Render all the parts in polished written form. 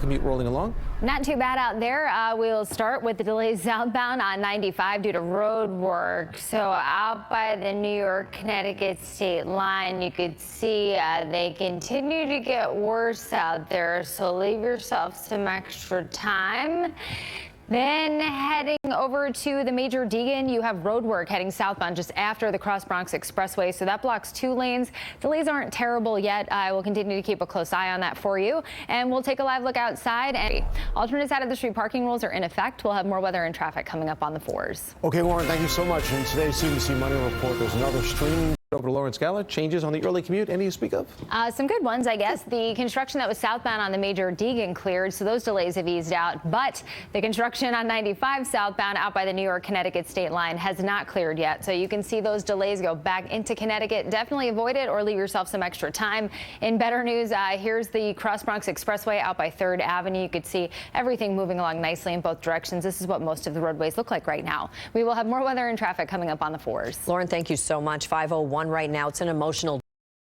commute rolling along? Not too bad out there. We'll start with the delays southbound on 95 due to road work. So out by the New York Connecticut state line, you could see they continue to get worse out there. So leave yourself some extra time. Then heading over to the Major Deegan, you have road work heading southbound just after the Cross Bronx Expressway. So that blocks 2 lanes. Delays aren't terrible yet. I will continue to keep a close eye on that for you. And we'll take a live look outside. And alternate side of the street parking rules are in effect. We'll have more weather and traffic coming up on the 4s. Okay, Lauren, thank you so much. In today's CBC Money Report, there's another streaming. Over to Lauren Scala. Changes on the early commute. Any you speak of? Some good ones, I guess. The construction that was southbound on the Major Deegan cleared, so those delays have eased out. But the construction on 95 southbound out by the New York Connecticut state line has not cleared yet. So you can see those delays go back into Connecticut. Definitely avoid it or leave yourself some extra time. In better news, here's the Cross Bronx Expressway out by 3rd Avenue. You could see everything moving along nicely in both directions. This is what most of the roadways look like right now. We will have more weather and traffic coming up on the 4s. Lauren, thank you so much. 5:01 right now. It's an emotional. A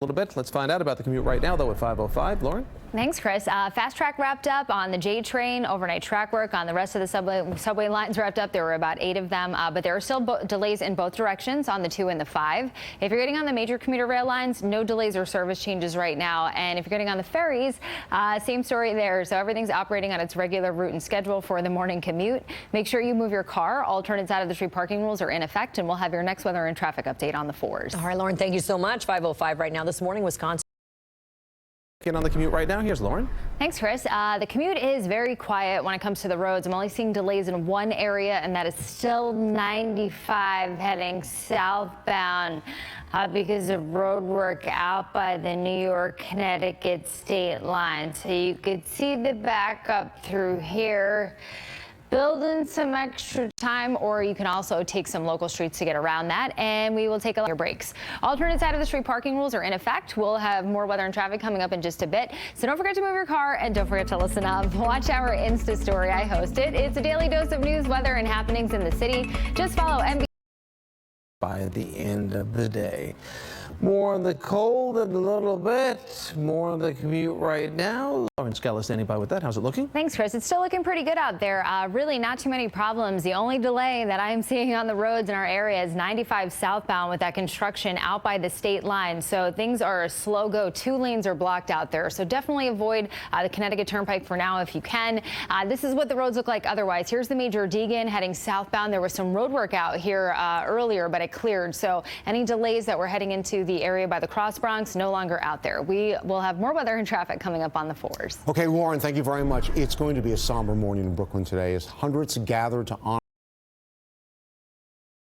little bit. Let's find out about the commute right now, though, at 5:05. Lauren? Thanks, Chris. Fast track wrapped up on the J train, overnight track work on the rest of the subway lines wrapped up. There were about 8 of them, but there are still delays in both directions on the 2 and the 5. If you're getting on the major commuter rail lines, no delays or service changes right now. And if you're getting on the ferries, same story there. So everything's operating on its regular route and schedule for the morning commute. Make sure you move your car. Alternate side of the street parking rules are in effect, and we'll have your next weather and traffic update on the 4s. All right, Lauren, thank you so much. 5:05 right now. This morning, Wisconsin. On the commute right now, here's Lauren. Thanks, Chris. The commute is very quiet when it comes to the roads. I'm only seeing delays in one area, and that is still 95 heading southbound because of road work out by the New York Connecticut state line. So you could see the backup through here. Build in some extra time, or you can also take some local streets to get around that, and we will take a breaks. Alternate side of the street parking rules are in effect. We'll have more weather and traffic coming up in just a bit, so don't forget to move your car and don't forget to listen up. Watch our Insta story. I host it. It's a daily dose of news, weather, and happenings in the city. Just follow NBC. By the end of the day. More on the cold in a little bit. More on the commute right now. Lauren Scala standing by with that. How's it looking? Thanks, Chris. It's still looking pretty good out there. Really not too many problems. The only delay that I'm seeing on the roads in our area is 95 southbound with that construction out by the state line. So things are a slow go. 2 lanes are blocked out there. So definitely avoid the Connecticut Turnpike for now if you can. This is what the roads look like otherwise. Here's the Major Deegan heading southbound. There was some road work out here earlier, but it cleared. So any delays that were heading into the area by the Cross Bronx no longer out there. We will have more weather and traffic coming up on the 4s. Okay, Lauren, thank you very much. It's going to be a somber morning in Brooklyn today as hundreds gather to honor.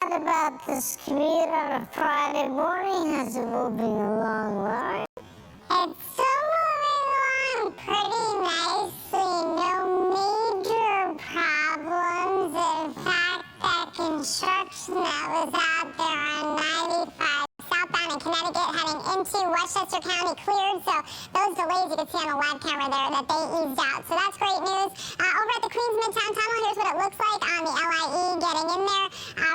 What about this commute on a Friday morning? How's it moving along, Lauren? It's still moving along pretty nicely. No major problems. In fact, that construction that was out there on 95 southbound in Connecticut heading into Westchester County cleared. So those delays you can see on the live camera there that they eased out. So that's great news. Over at the Queens Midtown Tunnel, here's what it looks like on the LIE getting in there.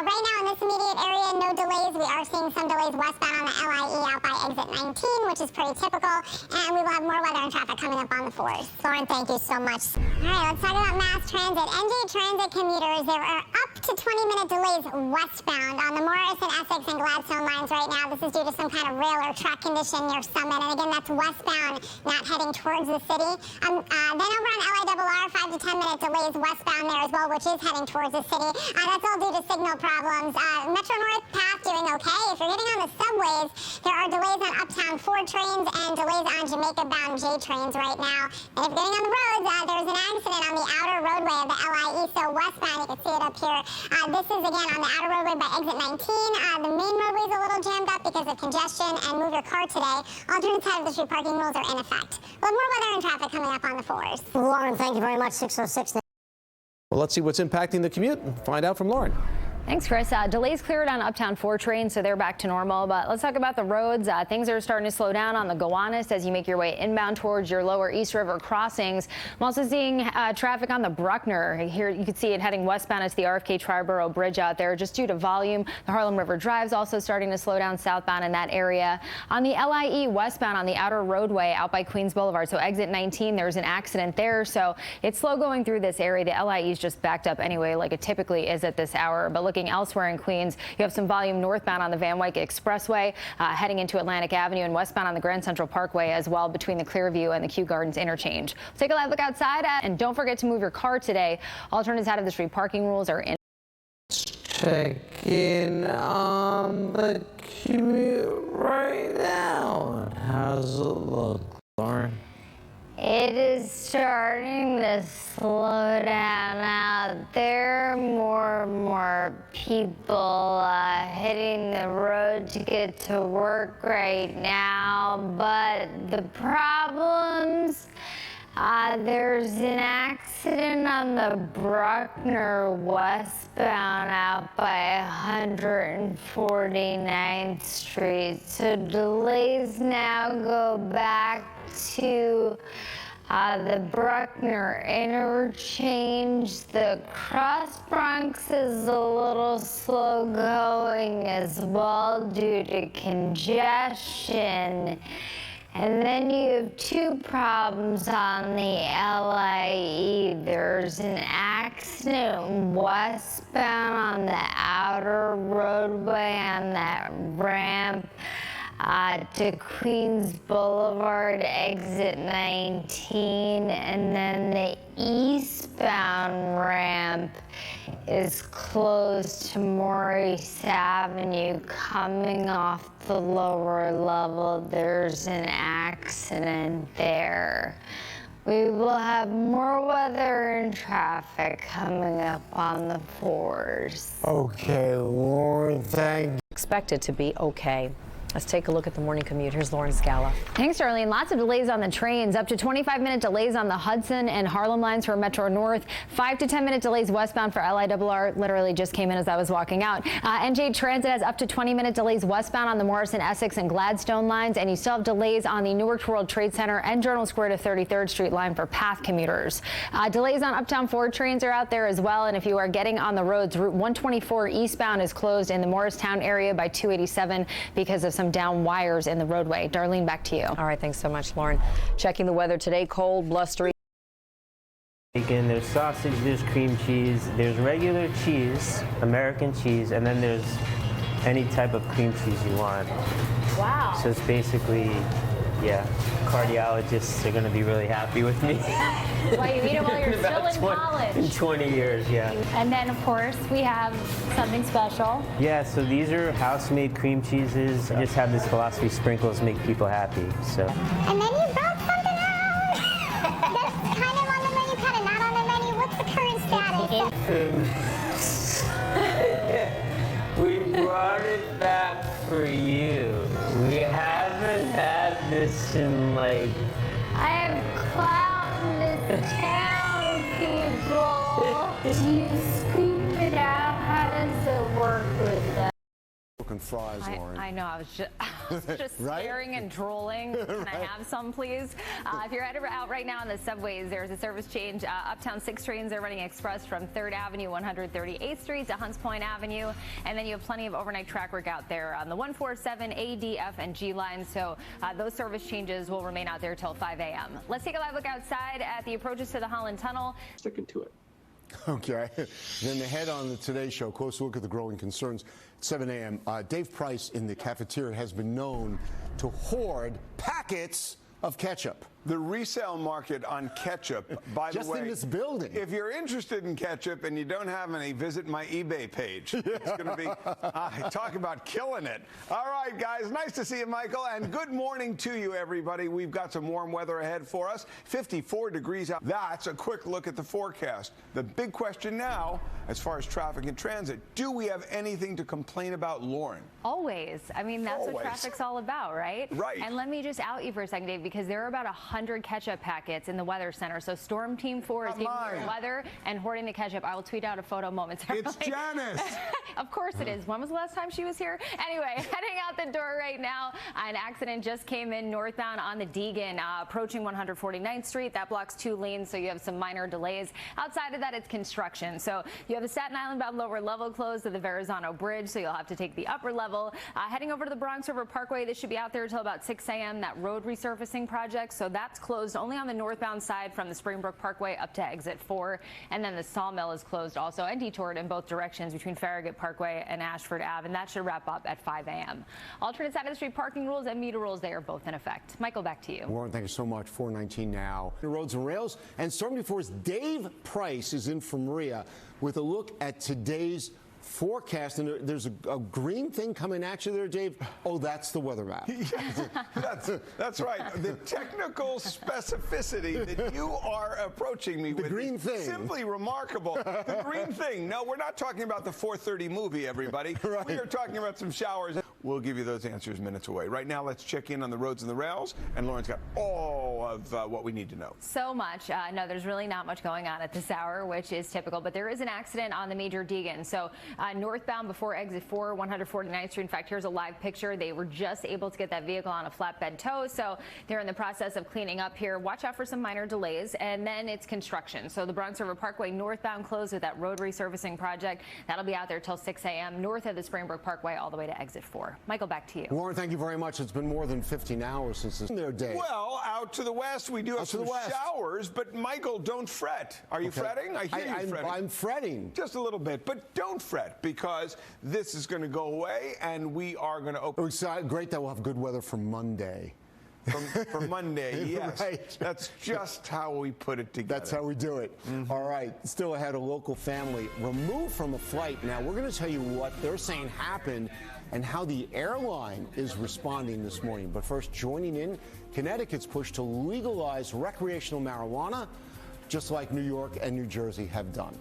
Right now in this immediate area, no delays. We are seeing some delays westbound on the LIE out by exit 19, which is pretty typical. And we will have more weather and traffic coming up on the 4s. Lauren, thank you so much. All right, let's talk about mass transit. NJ Transit commuters, there are up to 20-minute delays westbound on the Morrison, Essex, and Gladstone lines right now. This is due to some kind of rail or track condition near Summit. And again, that's westbound, not heading towards the city. Then over on LIRR, 5 to 10-minute delays westbound there as well, which is heading towards the city. That's all due to signal problems. Metro North Path doing okay. If you're getting on the subways, there are delays on Uptown 4 trains and delays on Jamaica-bound J trains right now. And if you're getting on the roads, there's an accident on the outer roadway of the LIE, so westbound, you can see it up here. This is, again, on the outer roadway by exit 19. The main roadway is a little jammed up because of congestion, and move your car today. Alternate side of the street parking rules are in effect. We'll have more weather and traffic coming up on the 4s. Lauren, thank you very much. 6:06. Well, let's see what's impacting the commute and find out from Lauren. Thanks, Chris. Delays cleared on Uptown 4 trains, so they're back to normal. But let's talk about the roads. Things are starting to slow down on the Gowanus as you make your way inbound towards your lower East River crossings. I'm also seeing traffic on the Bruckner. Here you can see it heading westbound as the RFK Triborough Bridge out there just due to volume. The Harlem River Drive's also starting to slow down southbound in that area. On the LIE westbound on the outer roadway out by Queens Boulevard, so exit 19, there's an accident there, so it's slow going through this area. The LIE is just backed up anyway, like it typically is at this hour. But looking elsewhere in Queens, you have some volume northbound on the Van Wyck Expressway, heading into Atlantic Avenue, and westbound on the Grand Central Parkway as well between the Clearview and the Kew Gardens interchange. Take a live look outside, and don't forget to move your car today. Alternatives out of the street parking rules are in. Check in on the commute right now. How's it look, Lauren? It is starting to slow down out there. More and more people hitting the road to get to work right now. But the problems, there's an accident on the Bruckner westbound out by 149th Street. So delays now go back to the Bruckner interchange. The Cross Bronx is a little slow going as well due to congestion. And then you have two problems on the LIE. There's an accident westbound on the outer roadway on that ramp to Queens Boulevard, exit 19, and then the eastbound ramp is closed to Maurice Avenue. Coming off the lower level, there's an accident there. We will have more weather and traffic coming up on the 4s. Okay, Lauren, thank you. Expected to be okay. Let's take a look at the morning commute. Here's Lauren Scala. Thanks, Darlene. Lots of delays on the trains. Up to 25-minute delays on the Hudson and Harlem lines for Metro North. 5 to 10-minute delays westbound for LIRR. Literally just came in as I was walking out. NJ Transit has up to 20-minute delays westbound on the Morrison, Essex, and Gladstone lines. And you still have delays on the Newark World Trade Center and Journal Square to 33rd Street line for PATH commuters. Delays on Uptown 4 trains are out there as well. And if you are getting on the roads, Route 124 eastbound is closed in the Morristown area by 287 because of some down wires in the roadway. Darlene, back to you. All right, thanks so much, Lauren. Checking the weather today, cold, blustery. Bacon, there's sausage, there's cream cheese, there's regular cheese, American cheese, and then there's any type of cream cheese you want. Wow. So it's basically, yeah, cardiologists are going to be really happy with me. Why you eat it while you're still in college. In 20 years, yeah. And then, of course, we have something special. Yeah, so these are house-made cream cheeses. I just have this philosophy: sprinkles make people happy. So. And then you brought something out that's kind of on the menu, kind of not on the menu. What's the current status? We brought it back for you. We haven't had this in like. I have clowned this town, people. Do you scoop it out? How does it work with that? Fries, Lauren. I know. I was just Right? staring and drooling. Can I have some, please? If you're out right now on the subways, there's a service change. Uptown 6 trains are running express from 3rd Avenue, 138th Street to Hunts Point Avenue. And then you have plenty of overnight track work out there on the 147, A, D, F, and G lines. So those service changes will remain out there till 5 a.m. Let's take a live look outside at the approaches to the Holland Tunnel. Sticking to it. Okay. Then the head on the Today Show, close look at the growing concerns. 7 a.m. Dave Price in the cafeteria has been known to hoard packets of ketchup. The resale market on ketchup, by the way. Just in this building. If you're interested in ketchup and you don't have any, visit my eBay page. It's going to be, talk about killing it. All right, guys, nice to see you, Michael, and good morning to you, everybody. We've got some warm weather ahead for us, 54 degrees out. That's a quick look at the forecast. The big question now, as far as traffic and transit, do we have anything to complain about, Lauren? Always. I mean, that's Always. what traffic's all about, right? Right. And let me just out you for a second, Dave, because there are about 100 100 ketchup packets in the Weather Center. So Storm Team 4 is taking the weather and hoarding the ketchup. I will tweet out a photo momentarily. It's Janice. Of course it is. When was the last time she was here? Anyway, heading out the door right now. An accident just came in northbound on the Deegan, approaching 149th Street. That blocks 2 lanes, so you have some minor delays. Outside of that, it's construction. So you have the Staten Island bound lower level closed to the Verrazano Bridge, so you'll have to take the upper level. Heading over to the Bronx River Parkway, this should be out there until about 6 a.m. That road resurfacing project, so that's closed only on the northbound side from the Springbrook Parkway up to exit 4. And then the Sawmill is closed also and detoured in both directions between Farragut Parkway and Ashford Ave, and that should wrap up at 5 a.m. Alternate side of the street parking rules and meter rules, they are both in effect. Michael, back to you. Warren, thank you so much. 419 now. Roads and Rails and Storm 4's Dave Price is in from Maria with a look at today's forecast, and there's a green thing coming at you there, Dave. Oh, that's the weather map. That's right. The technical specificity that you are approaching me with. The green thing. Simply remarkable. The green thing. No, we're not talking about the 4:30 movie, everybody. Right. We are talking about some showers. We'll give you those answers minutes away. Right now, let's check in on the roads and the rails, and Lauren's got all of what we need to know. So much. No, there's really not much going on at this hour, which is typical, but there is an accident on the major Deegan. So northbound before exit 4, 149th Street. In fact, here's a live picture. They were just able to get that vehicle on a flatbed tow, so they're in the process of cleaning up here. Watch out for some minor delays, and then it's construction. So the Bronx River Parkway northbound closed with that road resurfacing project. That'll be out there till 6 a.m. north of the Springbrook Parkway all the way to exit 4. Michael, back to you. Warren, thank you very much. It's been more than 15 hours since it's their day. Well, out to the west, we do have some showers, but Michael, don't fret. Are you fretting? I hear you fretting. I'm fretting. Just a little bit, but don't fret, because this is going to go away, and we are going to open. It's great that we'll have good weather for Monday. For Monday, yes. Right. That's just how we put it together. That's how we do it. All right. Still ahead, a local family removed from a flight. Now, we're going to tell you what they're saying happened and how the airline is responding this morning. But first, joining in, Connecticut's push to legalize recreational marijuana, just like New York and New Jersey have done.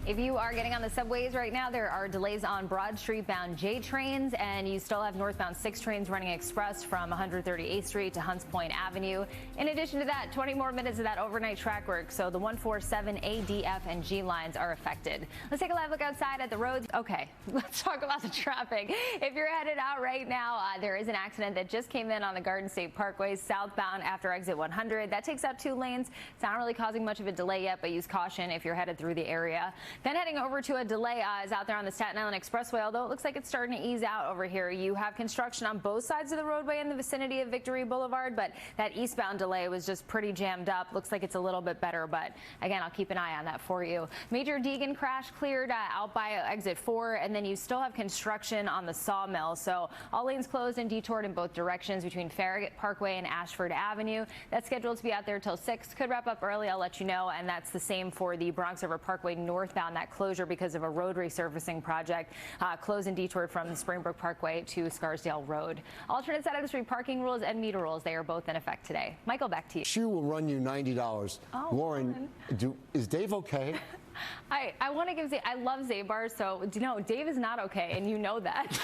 If you are getting on the subways right now, there are delays on Broad Street bound J trains, and you still have northbound 6 trains running express from 138th Street to Hunts Point Avenue. In addition to that, 20 more minutes of that overnight track work, so the 147 A, D, F, and G lines are affected. Let's take a live look outside at the roads. Okay, let's talk about the traffic. If you're headed out right now, there is an accident that just came in on the Garden State Parkway southbound after exit 100. That takes out 2 lanes. It's not really causing much of a delay yet, but use caution if you're headed through the area. Then heading over to a delay is out there on the Staten Island Expressway, although it looks like it's starting to ease out over here. You have construction on both sides of the roadway in the vicinity of Victory Boulevard, but that eastbound delay was just pretty jammed up. Looks like it's a little bit better, but again, I'll keep an eye on that for you. Major Deegan crash cleared out by exit 4, and then you still have construction on the Sawmill. So all lanes closed and detoured in both directions between Farragut Parkway and Ashford Avenue. That's scheduled to be out there till 6. Could wrap up early, I'll let you know, and that's the same for the Bronx River Parkway northbound. That closure because of a road resurfacing project, closed and detoured from Springbrook Parkway to Scarsdale Road. Alternate side of the street parking rules and meter rules, they are both in effect today. Michael, back to you. Shoe will run you $90. Oh, Lauren, is Dave okay? I want to give I love Zabar, so no, Dave is not okay, and you know that.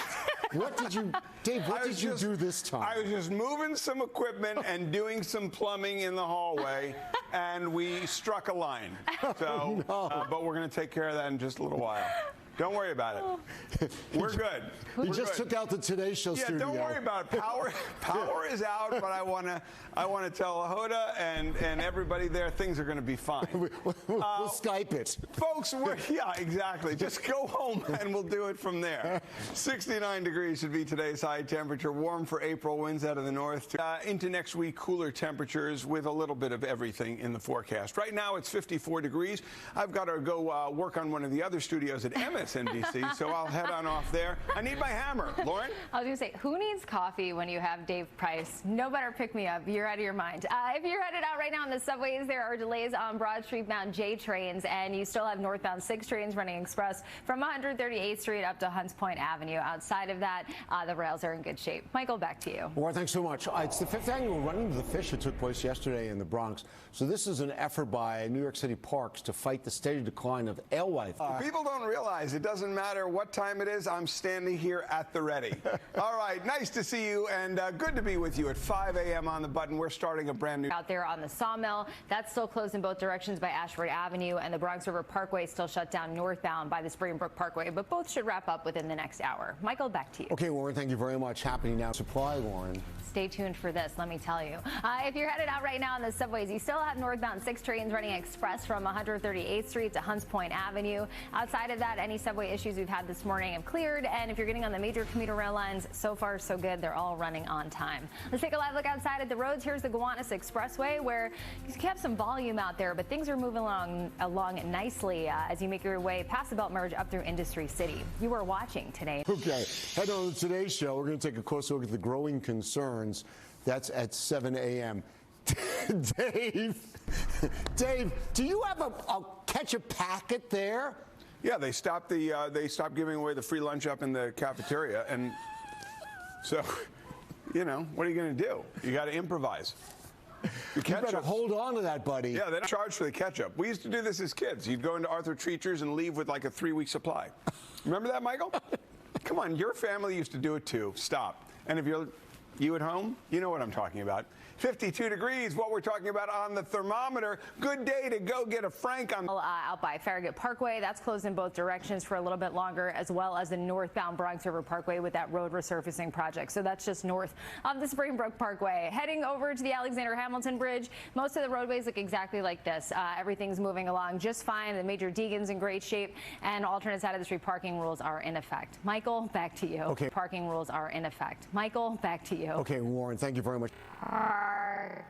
What did you, Dave, what did you do this time? I was just moving some equipment and doing some plumbing in the hallway, and we struck a line. So, but we're going to take care of that in just a little while. Don't worry about it. We're good. He just took out the Today Show studio. Yeah, don't worry about it. Power is out, but I want to tell Hoda and everybody there things are going to be fine. We'll Skype it. Folks, yeah, exactly. Just go home and we'll do it from there. 69 degrees should be today's high temperature. Warm for April, winds out of the north. Into next week, cooler temperatures with a little bit of everything in the forecast. Right now, it's 54 degrees. I've got to go work on one of the other studios at MSNBC, so I'll head on off there. I need my hammer. Lauren? I was going to say, who needs coffee when you have Dave Price? No better pick me up. You're out of your mind. If you're headed out right now on the subways, there are delays on Broad Street bound J trains, and you still have northbound 6 trains running express from 138th Street up to Hunts Point Avenue. Outside of that, the rails are in good shape. Michael, back to you. Well, thanks so much. It's the 5th annual Running to the Fish that took place yesterday in the Bronx. So this is an effort by New York City parks to fight the steady decline of alewife. People don't realize guys. It doesn't matter what time it is. I'm standing here at the ready. All right, nice to see you, and good to be with you at 5 a.m. on the button. We're starting a brand new... Out there on the sawmill, that's still closed in both directions by Ashford Avenue, and the Bronx River Parkway still shut down northbound by the Springbrook Parkway, but both should wrap up within the next hour. Michael, back to you. Okay, Warren, thank you very much. Happening now. Supply, Warren. Stay tuned for this, let me tell you. If you're headed out right now on the subways, you still have northbound 6 trains running express from 138th Street to Hunts Point Avenue. Outside of that, any subway issues we've had this morning have cleared, and if you're getting on the major commuter rail lines, so far so good. They're all running on time. Let's take a live look outside at the roads. Here's the Gowanus Expressway, where you have some volume out there, but things are moving along nicely as you make your way past the Belt Merge up through Industry City. You are watching Today. Okay, head on to today's show. We're going to take a closer look at the growing concerns. That's at 7 a.m. Dave, do you have a ketchup packet there? Yeah, they stopped giving away the free lunch up in the cafeteria, and so, you know, what are you going to do? You got to improvise. You better hold on to that, buddy. Yeah, they don't charge for the ketchup. We used to do this as kids. You'd go into Arthur Treacher's and leave with like a 3-week supply. Remember that, Michael? Come on, your family used to do it too. Stop. And if you at home, you know what I'm talking about. 52 degrees, what we're talking about on the thermometer. Good day to go get a Frank on. Out by Farragut Parkway, that's closed in both directions for a little bit longer, as well as the northbound Bronx River Parkway with that road resurfacing project. So that's just north of the Springbrook Parkway. Heading over to the Alexander Hamilton Bridge, most of the roadways look exactly like this. Everything's moving along just fine. The major Deegan's in great shape, and alternate side of the street parking rules are in effect. Michael, back to you. Okay. Parking rules are in effect. Michael, back to you. Okay, Warren, thank you very much. Parking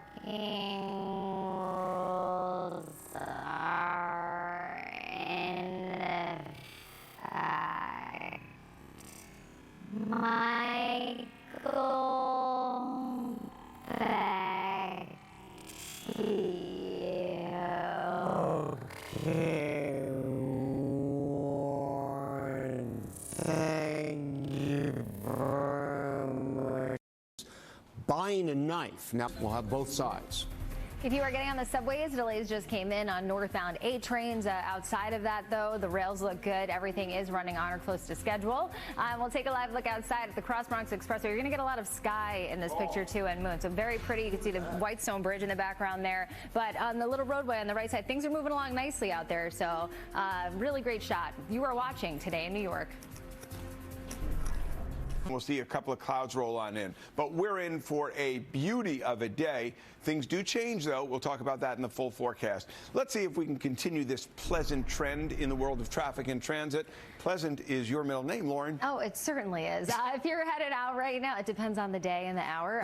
rules are in effect. Michael, back to you. Okay, Warren, thank you very much. Buying a knife. Now, we'll have both sides. If you are getting on the subways, delays just came in on northbound 8 trains. Outside of that, though, the rails look good. Everything is running on or close to schedule. We'll take a live look outside at the Cross Bronx Expressway. You're going to get a lot of sky in this picture, too, and moon. So very pretty. You can see the Whitestone Bridge in the background there. But on the little roadway on the right side, things are moving along nicely out there. So really great shot. You are watching Today in New York. We'll see a couple of clouds roll on in, but we're in for a beauty of a day. Things do change, though. We'll talk about that in the full forecast. Let's see if we can continue this pleasant trend in the world of traffic and transit. Pleasant is your middle name, Lauren. Oh, it certainly is. If you're headed out right now, it depends on the day and the hour.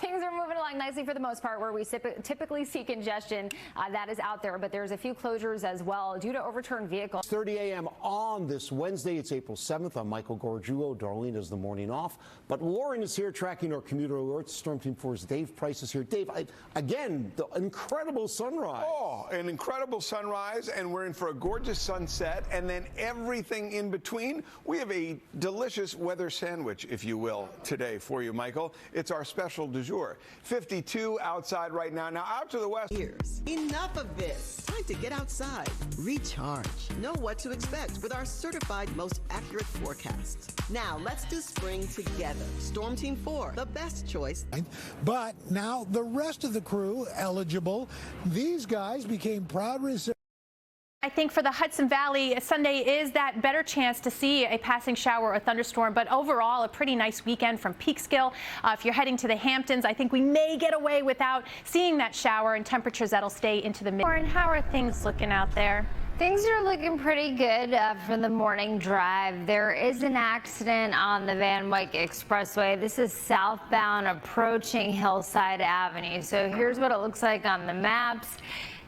Things are moving along nicely for the most part. Where we typically see congestion, that is out there, but there's a few closures as well due to overturned vehicles. 30 a.m. on this Wednesday. It's April 7th. I'm Michael Gorgiulo. Darlene is the morning off, but Lauren is here tracking our commuter alerts. Storm Team 4's Dave Price is here. Dave, again, the incredible sunrise. Oh, an incredible sunrise, and we're in for a gorgeous sunset, and then everything in between. We have a delicious weather sandwich, if you will, today for you, Michael. It's our special du jour. 52 outside right now. Now out to the west. Years. Enough of this. Time to get outside. Recharge. Know what to expect with our certified most accurate forecasts. Now let's do spring together. Storm Team 4, the best choice. But now the rest of the crew eligible. These guys became proud recipients. I think for the Hudson Valley, Sunday is that better chance to see a passing shower or thunderstorm, but overall a pretty nice weekend from Peekskill. If you're heading to the Hamptons, I think we may get away without seeing that shower and temperatures that'll stay into the mid. Warren, how are things looking out there? Things are looking pretty good for the morning drive. There is an accident on the Van Wyck Expressway. This is southbound approaching Hillside Avenue. So here's what it looks like on the maps.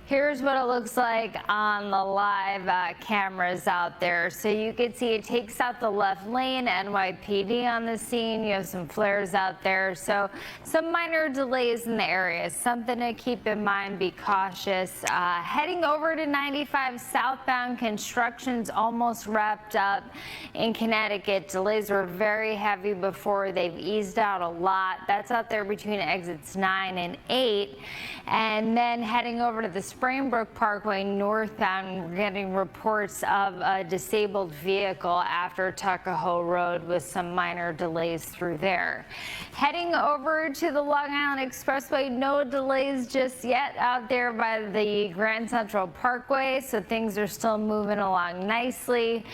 Here's what it looks like on the live cameras out there. So you can see it takes out the left lane, NYPD on the scene. You have some flares out there. So some minor delays in the area. Something to keep in mind, be cautious. Heading over to 95 southbound, construction's almost wrapped up in Connecticut. Delays were very heavy before. They've eased out a lot. That's out there between exits 9 and 8. And then heading over to the Springbrook Parkway northbound, we're getting reports of a disabled vehicle after Tuckahoe Road with some minor delays through there. Heading over to the Long Island Expressway, no delays just yet out there by the Grand Central Parkway, so things are still moving along nicely.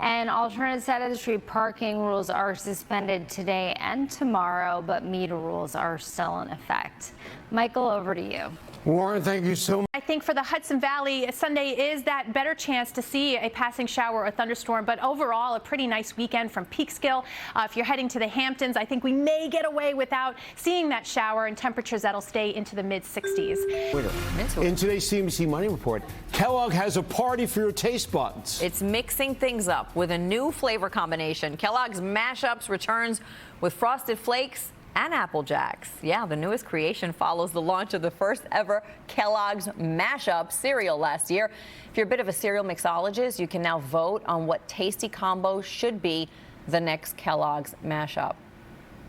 And alternate side of the street parking rules are suspended today and tomorrow, but meter rules are still in effect. Michael, over to you. Warren, thank you so much. I think for the Hudson Valley, Sunday is that better chance to see a passing shower or thunderstorm, but overall a pretty nice weekend from Peekskill. If you're heading to the Hamptons, I think we may get away without seeing that shower, and temperatures that'll stay into the mid-60s. In today's CNBC Money Report, Kellogg has a party for your taste buds. It's mixing things up with a new flavor combination. Kellogg's Mashups returns with Frosted Flakes and Apple Jacks. Yeah, the newest creation follows the launch of the first ever Kellogg's Mashup cereal last year. If you're a bit of a cereal mixologist, you can now vote on what tasty combo should be the next Kellogg's Mashup.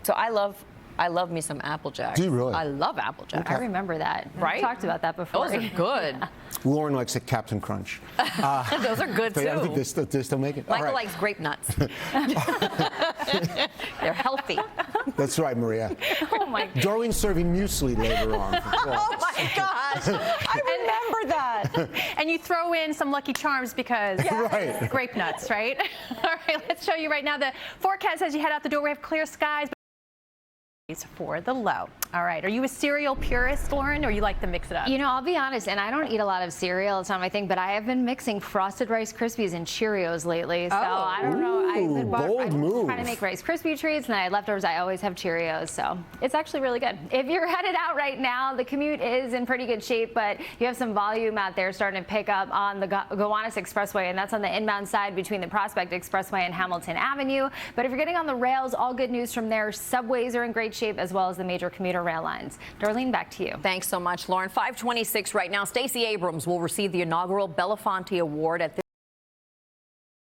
So I love me some Apple Jacks. Do you really? I love Apple Jacks. I remember that. Right? We talked about that before. Those are good. Lauren likes a Captain Crunch. Those are good, too. I think they still make it. Michael likes grape nuts. They're healthy. That's right, Maria. Oh, my God. Darlene's serving muesli later on. Oh, my gosh. I remember that. And you throw in some Lucky Charms because Right. grape nuts, right? All right, let's show you right now the forecast as you head out the door. We have clear skies for the low. All right, are you a cereal purist, Lauren, or you like to mix it up? You know, I'll be honest, and I don't eat a lot of cereal. It's not my thing, but I have been mixing Frosted Rice Krispies and Cheerios lately. So I don't know. Ooh, bold move. Trying to make Rice Krispie treats, and I had leftovers. I always have Cheerios, so it's actually really good. If you're headed out right now, the commute is in pretty good shape, but you have some volume out there starting to pick up on the Gowanus Expressway, and that's on the inbound side between the Prospect Expressway and Hamilton Avenue. But if you're getting on the rails, all good news from there. Subways are in great shape, as well as the major commuter rail lines. Darlene, back to you. Thanks so much, Lauren. 5:26 right now. Stacey Abrams will receive the inaugural Belafonte Award at